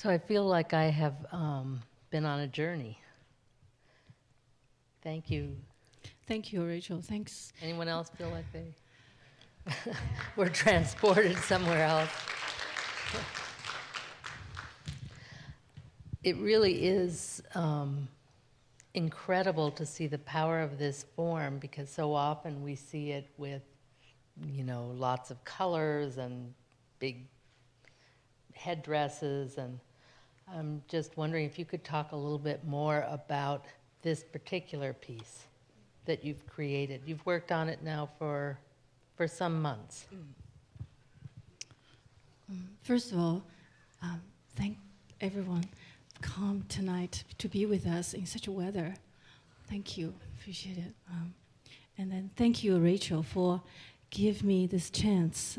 So I feel like I have been on a journey. Thank you. Thank you, Rachel. Thanks. Anyone else feel like they were transported somewhere else? It really is incredible to see the power of this form, because so often we see it with, lots of colors and big headdresses, and I'm just wondering if you could talk a little bit more about this particular piece that you've created. You've worked on it now for some months. First of all, thank everyone come tonight to be with us in such a weather. Thank you, appreciate it. And then thank you, Rachel, for giving me this chance.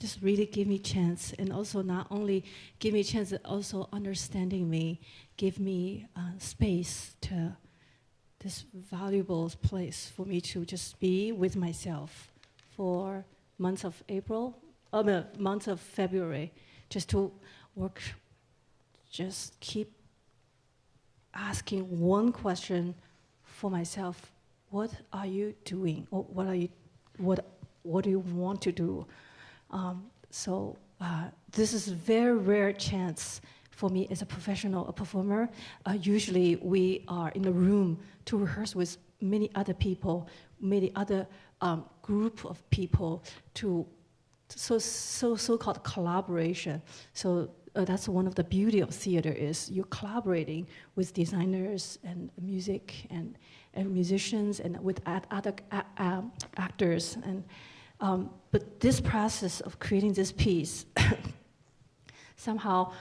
Just really give me chance, and also not only give me a chance, but also understanding me, give me space to this valuable place for me to just be with myself for months of February, just to work, just keep asking one question for myself: what are you doing? Or what do you want to do? So this is a very rare chance for me as a professional, a performer. Usually we are in a room to rehearse with many other people, many other group of people to so-called collaboration. So that's one of the beauty of theater, is you're collaborating with designers and music and musicians and with other actors. And but this process of creating this piece, somehow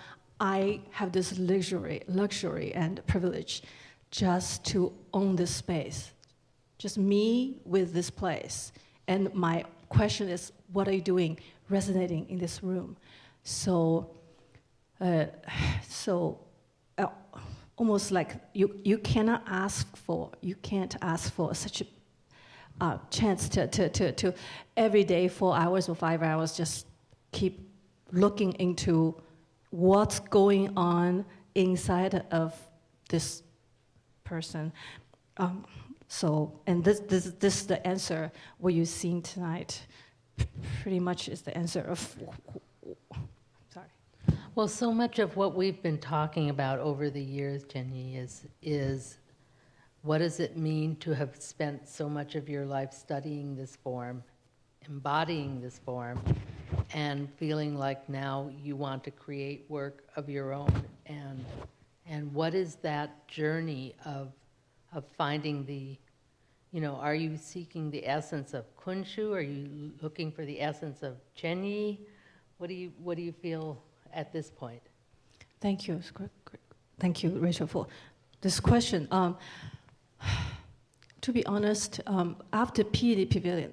I have this luxury and privilege just to own this space, just me with this place. And my question is, what are you doing resonating in this room? So almost like you can't ask for such a chance to every day 4 hours or 5 hours just keep looking into what's going on inside of this person. And this is the answer. What you're seeing tonight pretty much is the answer of. Sorry. Well, so much of what we've been talking about over the years, Qian Yi, is what does it mean to have spent so much of your life studying this form, embodying this form, and feeling like now you want to create work of your own, and what is that journey of finding the, are you seeking the essence of Kunqu? Are you looking for the essence of Qian Yi? What do you feel at this point? Thank you. Thank you, Rachel, for this question. To be honest, after PD Pavilion,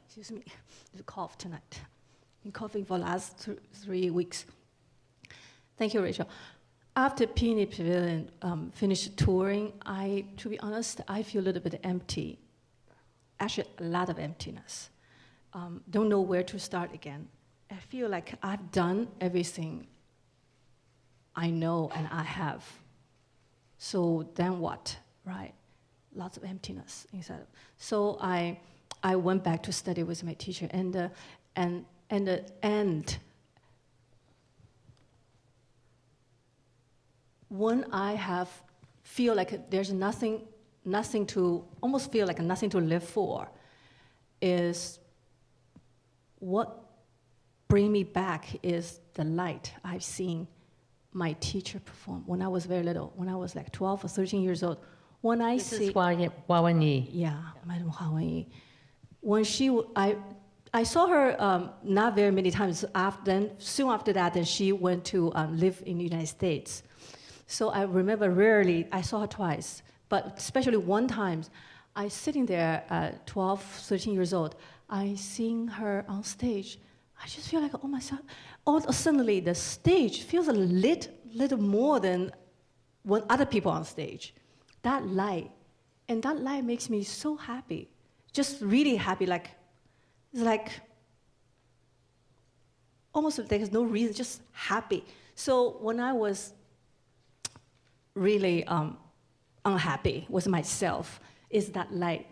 excuse me, the cough tonight. Been coughing for the last 3 weeks. Thank you, Rachel. After Peony Pavilion finished touring, to be honest, I feel a little bit empty. Actually, a lot of emptiness. Don't know where to start again. I feel like I've done everything I know and I have. So then what, right? Lots of emptiness inside. So I went back to study with my teacher, and when I feel like there's nothing to, almost feel like nothing to live for, is what bring me back is the light I've seen my teacher perform when I was very little, when I was like 12 or 13 years old. When I this is Hua Wenyi. Yeah, Madam Hua Wenyi. When I saw her not very many times. Soon after that, then she went to live in the United States. So I remember rarely, I saw her twice, but especially one time, I sitting there at 12, 13 years old, I seen her on stage. I just feel like, oh my God, suddenly the stage feels a little more than when other people on stage. That light makes me so happy, just really happy, it's like almost there's no reason, just happy. So when I was really unhappy with myself, is that light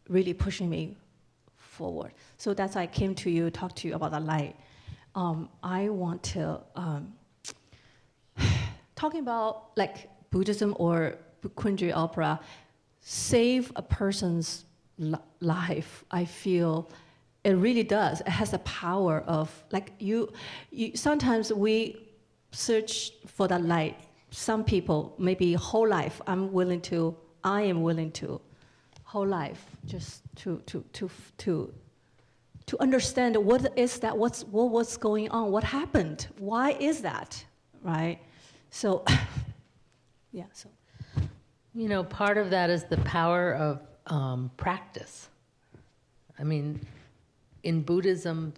really pushing me forward? So that's why I came to you, talk to you about the light. I want to talking about like Buddhism or Kunqu opera save a person's life. I feel it really does. It has the power of like you. Sometimes we search for that light. Some people maybe whole life. I am willing to whole life just to understand what is that, what's going on, what happened, why is that, right? So, yeah. So, You know, part of that is the power of practice. I mean, in Buddhism,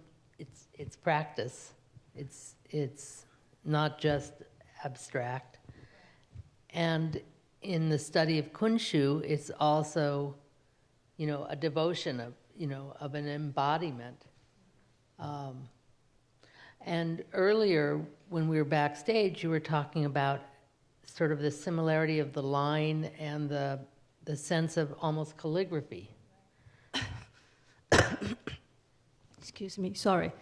it's practice. It's not just abstract. And in the study of Kunqu, it's also, you know, a devotion of, you know, of an embodiment. And earlier, when we were backstage, you were talking about sort of the similarity of the line and the sense of almost calligraphy. excuse me, sorry.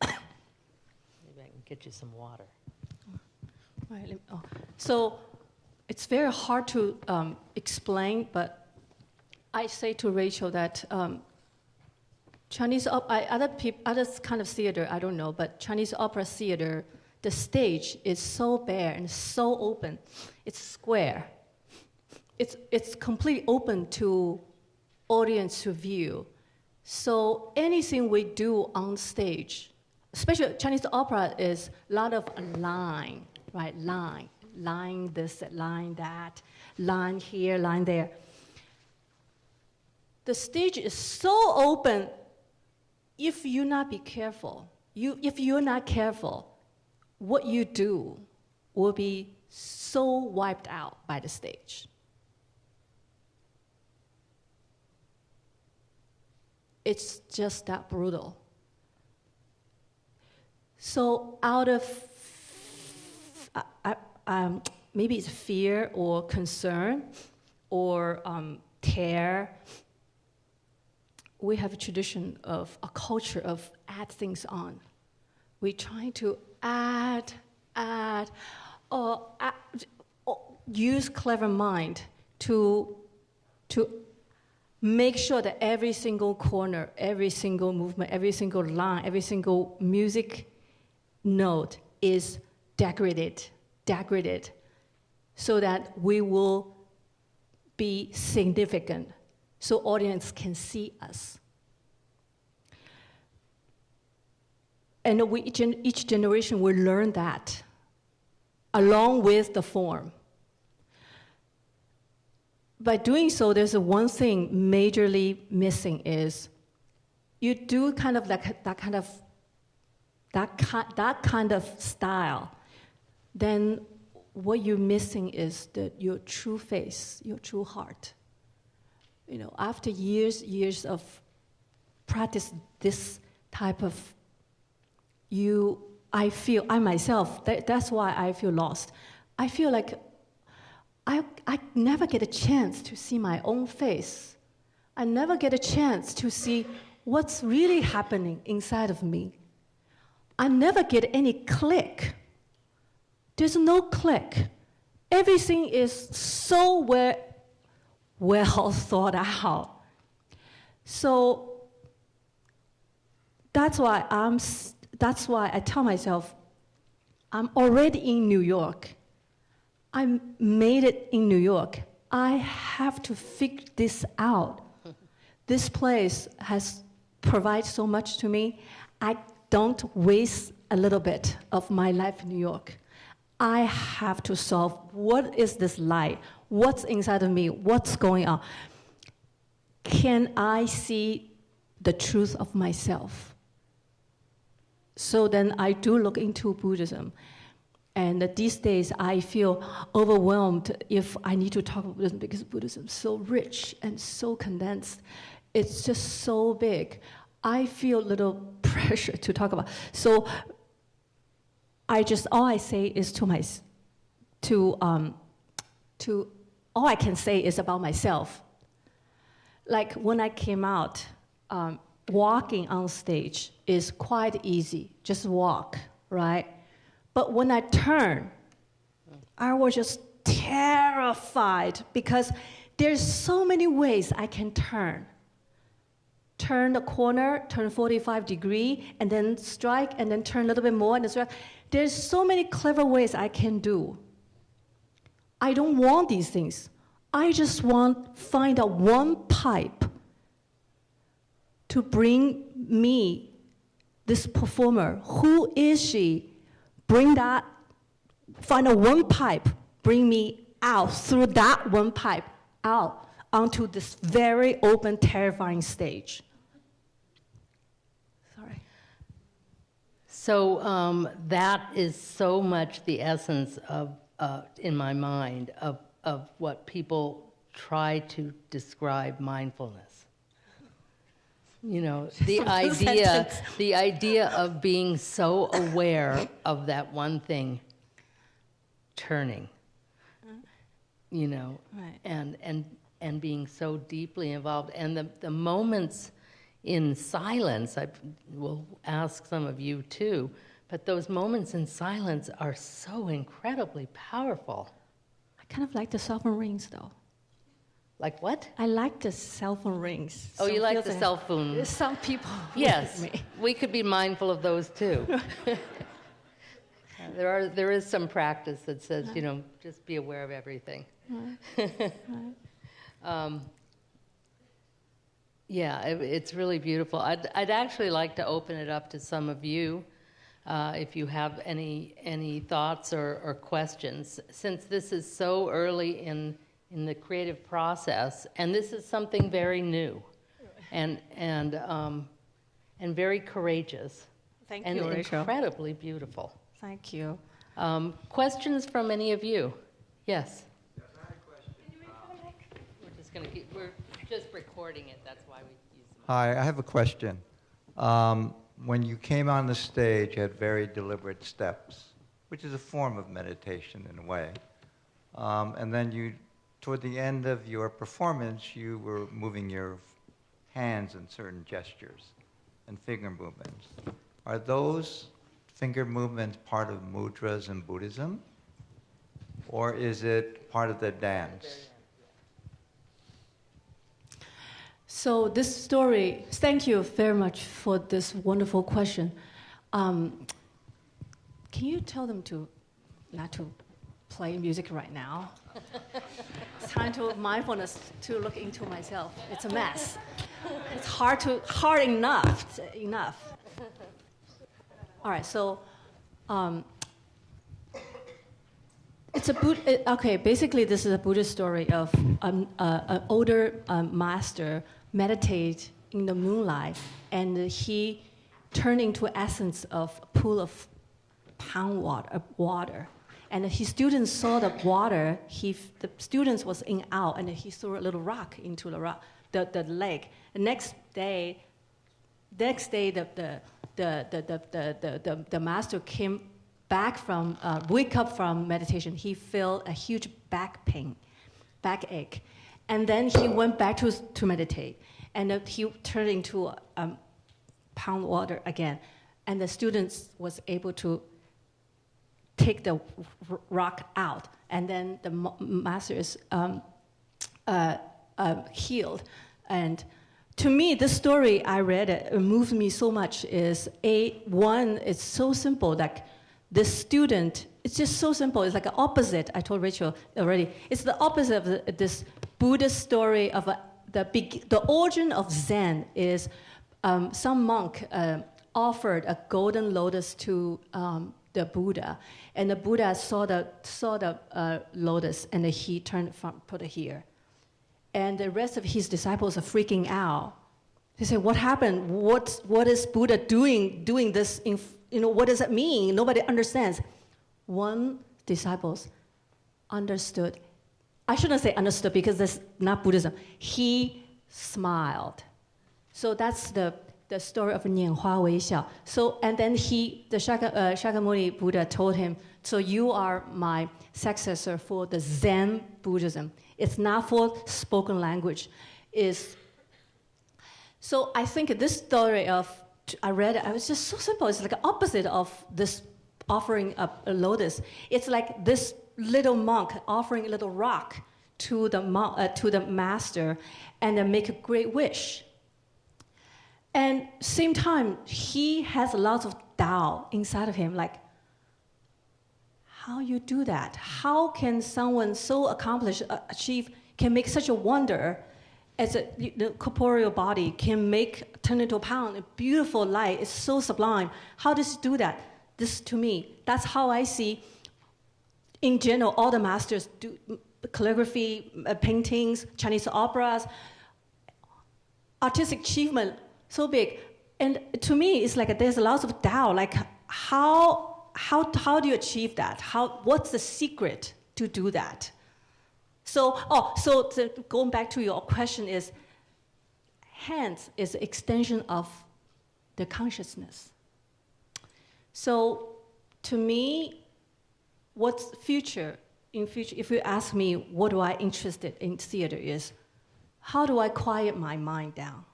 Maybe I can get you some water. All right, so it's very hard to explain, but I say to Rachel that Chinese other kind of theater, I don't know, but Chinese opera theater, the stage is so bare and so open. It's square. It's completely open to audience to view. So anything we do on stage, especially Chinese opera, is a lot of line, right? Line this, line that, line here, line there. The stage is so open. If you not be careful, if you're not careful, what you do will be so wiped out by the stage. It's just that brutal. So out of maybe it's fear or concern or tear, we have a tradition of a culture of add things on. We're trying to add, or use clever mind to make sure that every single corner, every single movement, every single line, every single music note is decorated, so that we will be significant, so audience can see us. And each generation will learn that, along with the form. By doing so, there's one thing majorly missing is you do kind of like that kind of style. Then what you're missing is your true face, your true heart. You know, after years of practice this type of I myself, that's why I feel lost. I feel like I never get a chance to see my own face. I never get a chance to see what's really happening inside of me. I never get any click. There's no click. Everything is so well thought out. So that's why I tell myself, I'm already in New York. I made it in New York. I have to figure this out. This place has provided so much to me. I don't waste a little bit of my life in New York. I have to solve what is this light? What's inside of me? What's going on? Can I see the truth of myself? So then I do look into Buddhism. And these days I feel overwhelmed if I need to talk about Buddhism because Buddhism is so rich and so condensed. It's just so big. I feel a little pressure to talk about. So all I say is all I can say is about myself. Like when I came out, walking on stage is quite easy, just walk, right? But when I turn, I was just terrified because there's so many ways I can turn. Turn the corner, turn 45 degrees, and then strike, and then turn a little bit more, and then strike. There's so many clever ways I can do. I don't want these things. I just want find out one pipe to bring me, this performer. Who is she? Bring that, find out one pipe, bring me out through that one pipe, out onto this very open, terrifying stage. Sorry. So that is so much the essence of, in my mind, of what people try to describe mindfulness. You know, the idea of being so aware of that one thing turning, you know, right. and being so deeply involved. And the moments in silence, I will ask some of you too, but those moments in silence are so incredibly powerful. I kind of like the cell phone rings, though. Like what? I like the cell phone rings. Oh, you like the cell phone? Some people. Yes, like me. we could be mindful of those too. There is some practice that says, you know, just be aware of everything. Right. Yeah, it's really beautiful. I'd actually like to open it up to some of you, if you have any thoughts or questions, since this is so early in the creative process, and this is something very new, and very courageous. Thank and you, Rachel. Incredibly beautiful. Thank you. Questions from any of you? Yes. Yes, I had a question. We're just recording it. That's why we use them. Hi, I have a question. When you came on the stage, you had very deliberate steps, which is a form of meditation in a way. And then toward the end of your performance, you were moving your hands in certain gestures and finger movements. Are those finger movements part of mudras in Buddhism? Or is it part of the dance? So this story, thank you very much for this wonderful question. Can you tell them not to play music right now? It's time to mindfulness to look into myself. It's a mess. It's hard enough. All right, so it's okay, basically this is a Buddhist story of an older master meditate in the moonlight, and he turned into essence of a pool of pond water. And his students saw the water, the students was in awe, and he threw a little rock into the lake. The next day the master came back from, wake up from meditation. He felt a huge backache. And then he went back to meditate. And he turned into pond water again. And the students was able to take the rock out. And then the master is healed. And to me, this story, I read it moved me so much, is it's so simple, like the student, it's just so simple. It's like an opposite, I told Rachel already. It's the opposite of this Buddhist story of the origin of Zen is some monk offered a golden lotus to the Buddha, and the Buddha saw the lotus, and he put it here. And the rest of his disciples are freaking out. They say, "What happened? What is Buddha doing this? What does it mean? Nobody understands." One disciple understood. I shouldn't say understood because that's not Buddhism. He smiled. So that's the story of 拈花微笑. So, and then Shakyamuni Buddha told him, so you are my successor for the Zen Buddhism. It's not for spoken language. So I think this story I read it, I was just so simple. It's like the opposite of this offering a lotus. It's like this little monk offering a little rock to the master and then make a great wish. And same time, he has lots of doubt inside of him, like, how you do that? How can someone so accomplished, can make such a wonder as the corporeal body can turn into a pound, a beautiful light, it's so sublime. How does he do that? This, to me, that's how I see, in general, all the masters do calligraphy, paintings, Chinese operas, artistic achievement, so big. And to me, it's like there's lots of doubt, like how do you achieve that? What's the secret to do that? So going back to your question is, hands is an extension of the consciousness. So to me, what's future? In future, if you ask me what do I interested in theater is, how do I quiet my mind down?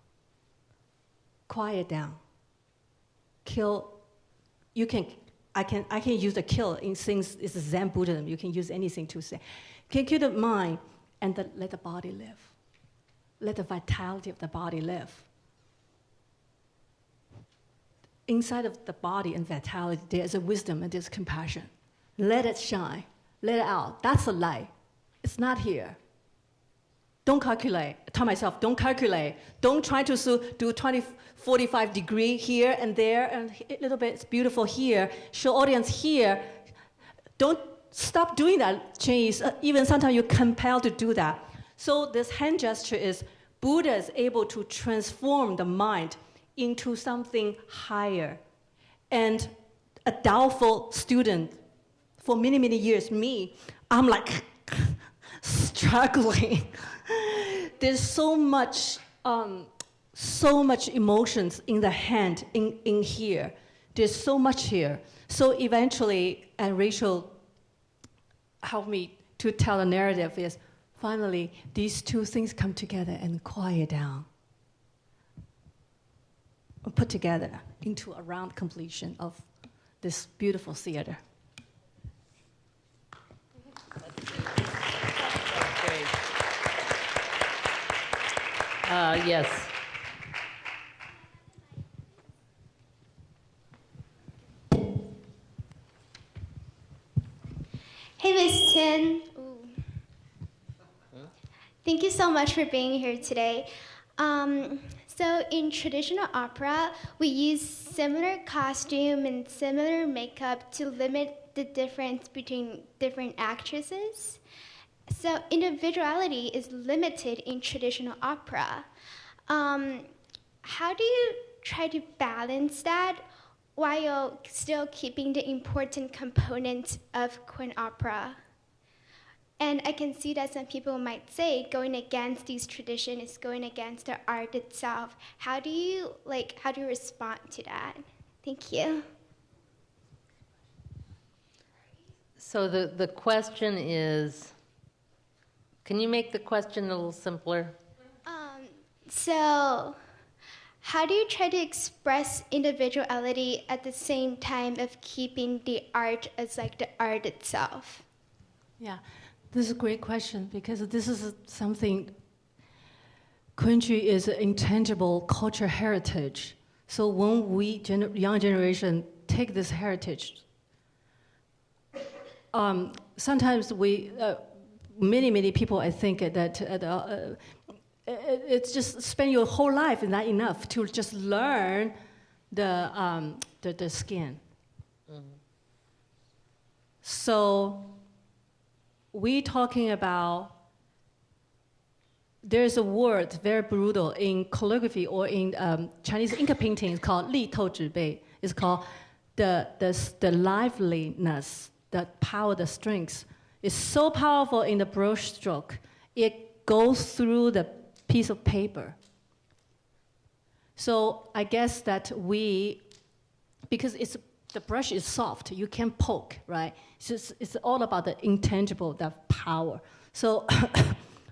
Quiet down. Kill. I can use the kill in things. It's Zen Buddhism. You can use anything to say. You can kill the mind and let the body live. Let the vitality of the body live. Inside of the body and vitality, there is a wisdom and there's compassion. Let it shine. Let it out. That's the light. It's not here. Don't calculate. I tell myself, don't calculate. Don't try to do 20, 45 degree here and there, and a little bit, it's beautiful here. Show audience here. Don't stop doing that, Qian Yi. Even sometimes you're compelled to do that. So this hand gesture is, Buddha is able to transform the mind into something higher. And a doubtful student, for many, many years, I'm like struggling. There's so much emotions in the hand, in here. There's so much here. So eventually, and Rachel helped me to tell the narrative is, finally, these two things come together and quiet down. Put together into a round completion of this beautiful theater. Yes. Hey, Ms. Tin. Thank you so much for being here today. So in traditional opera, we use similar costume and similar makeup to limit the difference between different actresses. So individuality is limited in traditional opera. How do you try to balance that while still keeping the important components of Qin opera? And I can see that some people might say going against these traditions is going against the art itself. How do you respond to that? Thank you. So the question is, can you make the question a little simpler? So how do you try to express individuality at the same time of keeping the art as like the art itself? Yeah, this is a great question because this is something, Kunqu is an intangible cultural heritage. So when we, young generation, take this heritage, sometimes we, many people, I think that it's just spend your whole life is not enough to just learn the skin. Mm-hmm. So we talking about, there's a word very brutal in calligraphy or in Chinese Inca paintings called 力透纸背. It's called the liveliness, the power, the strength. It's so powerful in the brush stroke. It goes through the piece of paper. So I guess that because the brush is soft, you can poke, right? It's all about the intangible, the power. So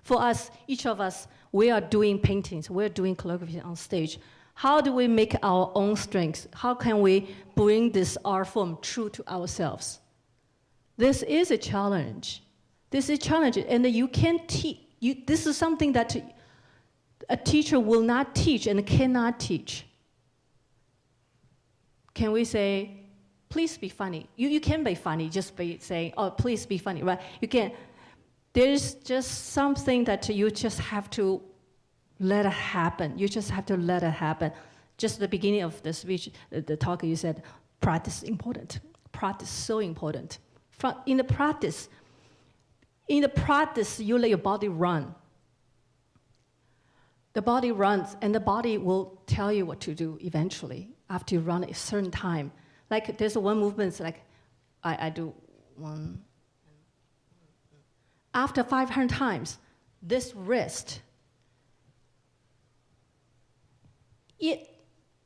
for us, each of us, we are doing paintings, we're doing calligraphy on stage. How do we make our own strengths? How can we bring this art form true to ourselves? This is a challenge. This is a challenge, and you can't teach. This is something that a teacher will not teach and cannot teach. Can we say, please be funny? You can be funny, just by saying, oh, please be funny, right? You can. There's just something that you just have to let it happen. You just have to let it happen. Just at the beginning of the speech, the talk, you said, practice is important. Practice is so important. In the practice, you let your body run. The body runs, and the body will tell you what to do eventually after you run a certain time. Like there's one movement, it's like I do one. After 500 times, this wrist, it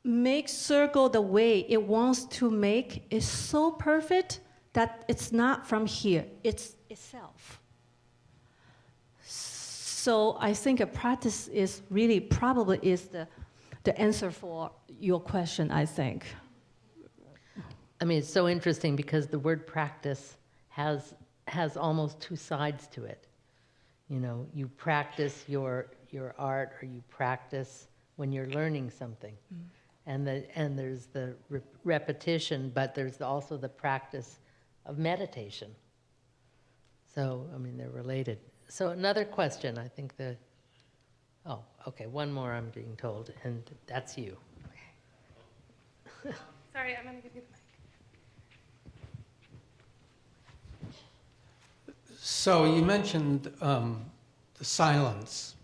makes circle the way it wants to make is so perfect that it's not from here, it's itself. So I think a practice is really probably is the answer for your question, I think. I mean, it's so interesting because the word practice has almost two sides to it. You know, you practice your art, or you practice when you're learning something. And there's the repetition, but there's also the practice of meditation. So, I mean, they're related. So another question, I think okay, one more I'm being told, and that's you. Okay. Sorry, I'm going to give you the mic. So you mentioned the silence,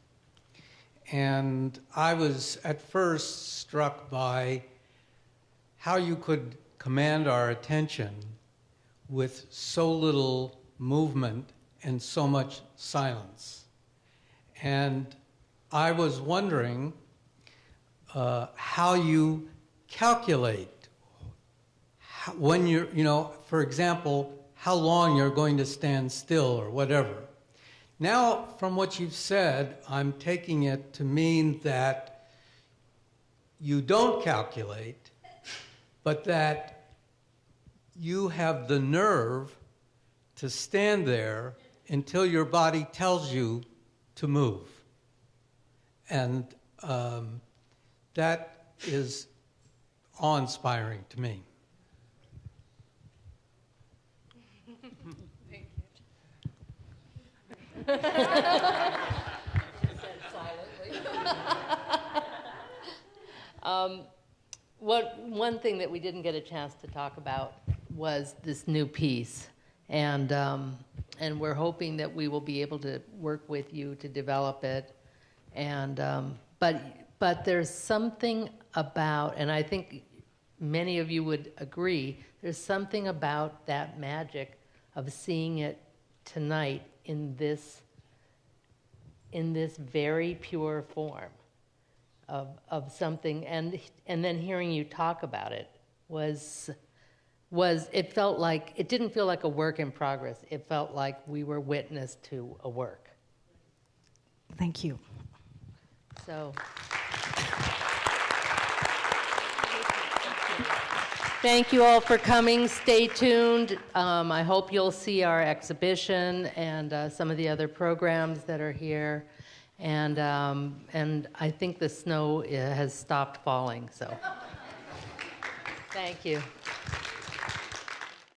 and I was at first struck by how you could command our attention with so little movement and so much silence. And I was wondering how you calculate when you're, for example, how long you're going to stand still or whatever. Now, from what you've said, I'm taking it to mean that you don't calculate, but that you have the nerve to stand there until your body tells you to move. And that is awe-inspiring to me. Thank you. One thing that we didn't get a chance to talk about was this new piece. And we're hoping that we will be able to work with you to develop it. And but there's something about, and I think many of you would agree, there's something about that magic of seeing it tonight in this very pure form of something, and then hearing you talk about it was it felt like, it didn't feel like a work in progress. It felt like we were witness to a work. Thank you. So, thank you all for coming. Stay tuned. I hope you'll see our exhibition and some of the other programs that are here. And I think the snow has stopped falling, so. Thank you.